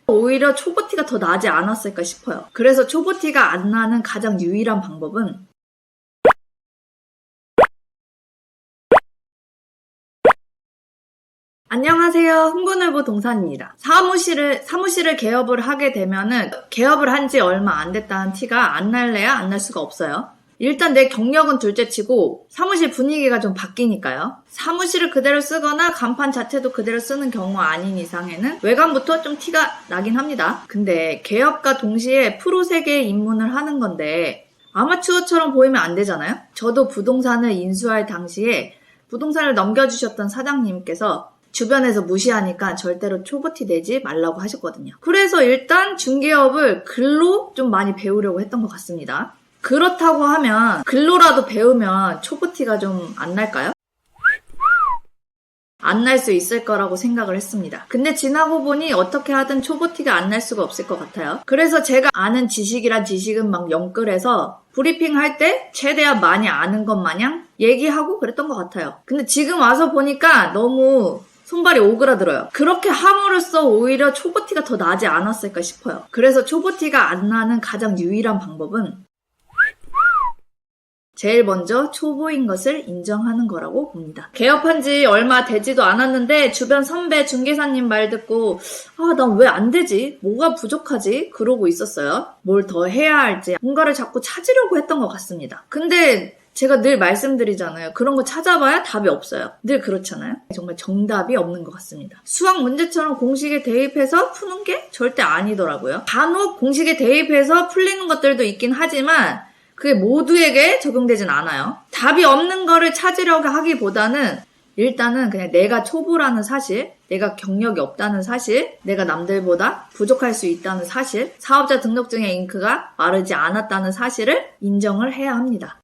오히려 초보티가 더 나지 않았을까 싶어요. 그래서 초보티가 안 나는 가장 유일한 방법은 안녕하세요. 흥분을보 동산입니다. 사무실을 개업을 하게 되면은 개업을 한 지 얼마 안 됐다는 티가 안 날래야 안 날 수가 없어요. 일단 내 경력은 둘째치고 사무실 분위기가 좀 바뀌니까요. 사무실을 그대로 쓰거나 간판 자체도 그대로 쓰는 경우 아닌 이상에는 외관부터 좀 티가 나긴 합니다. 근데 개업과 동시에 프로 세계에 입문을 하는 건데 아마추어처럼 보이면 안 되잖아요. 저도 부동산을 인수할 당시에 부동산을 넘겨주셨던 사장님께서 주변에서 무시하니까 절대로 초보티 내지 말라고 하셨거든요. 그래서 일단 중개업을 글로 좀 많이 배우려고 했던 것 같습니다. 그렇다고 하면 글로라도 배우면 초보티가 좀 안 날까요? 안 날 수 있을 거라고 생각을 했습니다. 근데 지나고 보니 어떻게 하든 초보티가 안 날 수가 없을 것 같아요. 그래서 제가 아는 지식이란 지식은 막 영끌해서 브리핑 할 때 최대한 많이 아는 것 마냥 얘기하고 그랬던 것 같아요. 근데 지금 와서 보니까 너무 손발이 오그라들어요. 그렇게 함으로써 오히려 초보티가 더 나지 않았을까 싶어요. 그래서 초보티가 안 나는 가장 유일한 방법은 제일 먼저 초보인 것을 인정하는 거라고 봅니다. 개업한 지 얼마 되지도 않았는데 주변 선배 중개사님 말 듣고 난 왜 안 되지? 뭐가 부족하지? 그러고 있었어요. 뭘 더 해야 할지 뭔가를 자꾸 찾으려고 했던 것 같습니다. 근데 제가 늘 말씀드리잖아요. 그런 거 찾아봐야 답이 없어요. 늘 그렇잖아요. 정말 정답이 없는 것 같습니다. 수학 문제처럼 공식에 대입해서 푸는 게 절대 아니더라고요. 간혹 공식에 대입해서 풀리는 것들도 있긴 하지만 그게 모두에게 적용되진 않아요. 답이 없는 거를 찾으려고 하기보다는 일단은 그냥 내가 초보라는 사실, 내가 경력이 없다는 사실, 내가 남들보다 부족할 수 있다는 사실, 사업자 등록증의 잉크가 마르지 않았다는 사실을 인정을 해야 합니다.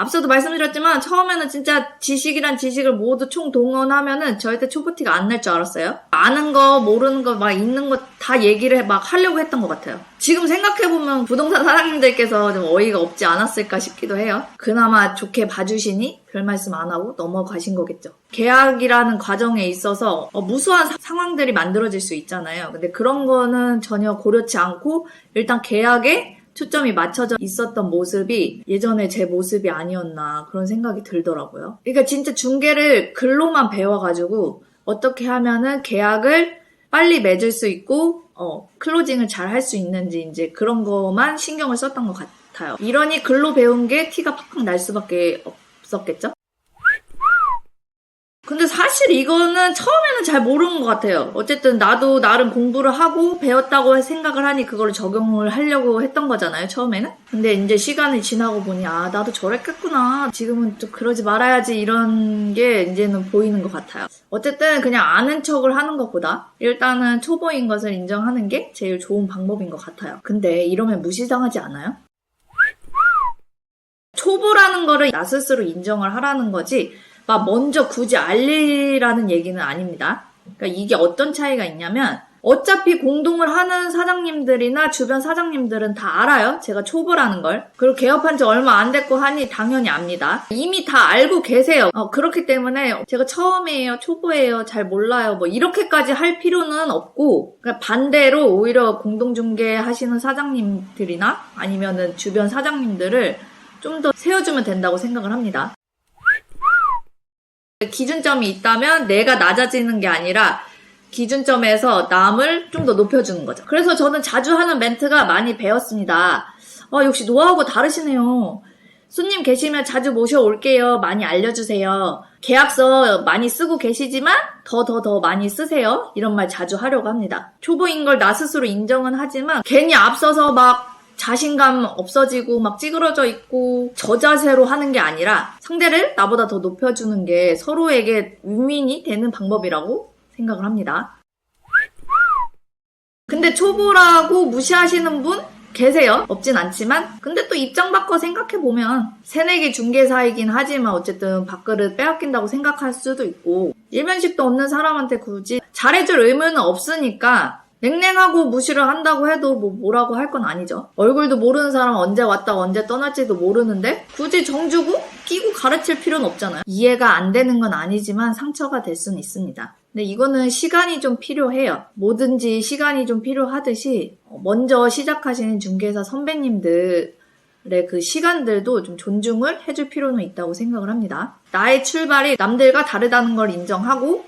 앞서도 말씀드렸지만 처음에는 진짜 지식이란 지식을 모두 총동원하면은 절대 초보티가 안 날 줄 알았어요. 아는 거 모르는 거 막 있는 거 다 얘기를 막 하려고 했던 것 같아요. 지금 생각해보면 부동산 사장님들께서 좀 어이가 없지 않았을까 싶기도 해요. 그나마 좋게 봐주시니 별 말씀 안 하고 넘어가신 거겠죠. 계약이라는 과정에 있어서 무수한 상황들이 만들어질 수 있잖아요. 근데 그런 거는 전혀 고려치 않고 일단 계약에 초점이 맞춰져 있었던 모습이 예전에 제 모습이 아니었나 그런 생각이 들더라고요. 그러니까 진짜 중개를 글로만 배워가지고 어떻게 하면은 계약을 빨리 맺을 수 있고 클로징을 잘 할 수 있는지 이제 그런 거만 신경을 썼던 것 같아요. 이러니 글로 배운 게 티가 팍팍 날 수밖에 없었겠죠? 근데 사실 이거는 처음에는 잘 모르는 것 같아요. 어쨌든 나도 나름 공부를 하고 배웠다고 생각을 하니 그걸 적용을 하려고 했던 거잖아요, 처음에는. 근데 이제 시간이 지나고 보니 나도 저랬겠구나. 지금은 좀 그러지 말아야지 이런 게 이제는 보이는 것 같아요. 어쨌든 그냥 아는 척을 하는 것보다 일단은 초보인 것을 인정하는 게 제일 좋은 방법인 것 같아요. 근데 이러면 무시당하지 않아요? 초보라는 거를 나 스스로 인정을 하라는 거지 막 먼저 굳이 알리라는 얘기는 아닙니다. 그러니까 이게 어떤 차이가 있냐면 어차피 공동을 하는 사장님들이나 주변 사장님들은 다 알아요. 제가 초보라는 걸. 그리고 개업한 지 얼마 안 됐고 하니 당연히 압니다. 이미 다 알고 계세요. 그렇기 때문에 제가 처음이에요, 초보예요, 잘 몰라요 뭐 이렇게까지 할 필요는 없고 그러니까 반대로 오히려 공동중개 하시는 사장님들이나 아니면은 주변 사장님들을 좀 더 세워주면 된다고 생각을 합니다. 기준점이 있다면 내가 낮아지는 게 아니라 기준점에서 남을 좀 더 높여주는 거죠. 그래서 저는 자주 하는 멘트가 많이 배웠습니다. 역시 노하우가 다르시네요. 손님 계시면 자주 모셔올게요. 많이 알려주세요. 계약서 많이 쓰고 계시지만 더 많이 쓰세요. 이런 말 자주 하려고 합니다. 초보인 걸 나 스스로 인정은 하지만 괜히 앞서서 막 자신감 없어지고 막 찌그러져 있고 저자세로 하는 게 아니라 상대를 나보다 더 높여주는 게 서로에게 윈윈이 되는 방법이라고 생각을 합니다. 근데 초보라고 무시하시는 분 계세요. 없진 않지만 근데 또 입장 바꿔 생각해보면 새내기 중개사이긴 하지만 어쨌든 밥그릇 빼앗긴다고 생각할 수도 있고 일면식도 없는 사람한테 굳이 잘해줄 의무는 없으니까 냉랭하고 무시를 한다고 해도 뭐라고 할 건 아니죠. 얼굴도 모르는 사람 언제 왔다가 언제 떠날지도 모르는데 굳이 정주고 끼고 가르칠 필요는 없잖아요. 이해가 안 되는 건 아니지만 상처가 될 수는 있습니다. 근데 이거는 시간이 좀 필요해요. 뭐든지 시간이 좀 필요하듯이 먼저 시작하시는 중개사 선배님들의 그 시간들도 좀 존중을 해줄 필요는 있다고 생각을 합니다. 나의 출발이 남들과 다르다는 걸 인정하고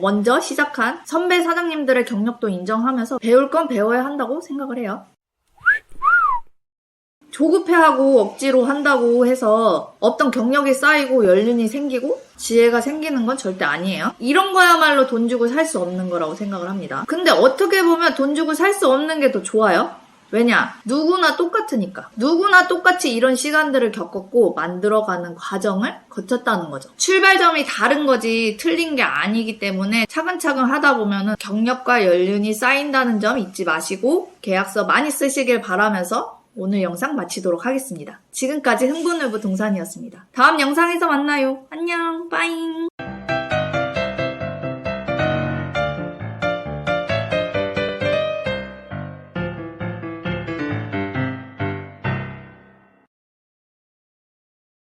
먼저 시작한 선배 사장님들의 경력도 인정하면서 배울 건 배워야 한다고 생각을 해요. 조급해하고 억지로 한다고 해서 어떤 경력이 쌓이고 연륜이 생기고 지혜가 생기는 건 절대 아니에요. 이런 거야말로 돈 주고 살 수 없는 거라고 생각을 합니다. 근데 어떻게 보면 돈 주고 살 수 없는 게 더 좋아요. 왜냐? 누구나 똑같으니까. 누구나 똑같이 이런 시간들을 겪었고 만들어가는 과정을 거쳤다는 거죠. 출발점이 다른 거지 틀린 게 아니기 때문에 차근차근 하다 보면은 경력과 연륜이 쌓인다는 점 잊지 마시고 계약서 많이 쓰시길 바라면서 오늘 영상 마치도록 하겠습니다. 지금까지 흥분을부 동산이었습니다. 다음 영상에서 만나요. 안녕, 빠잉.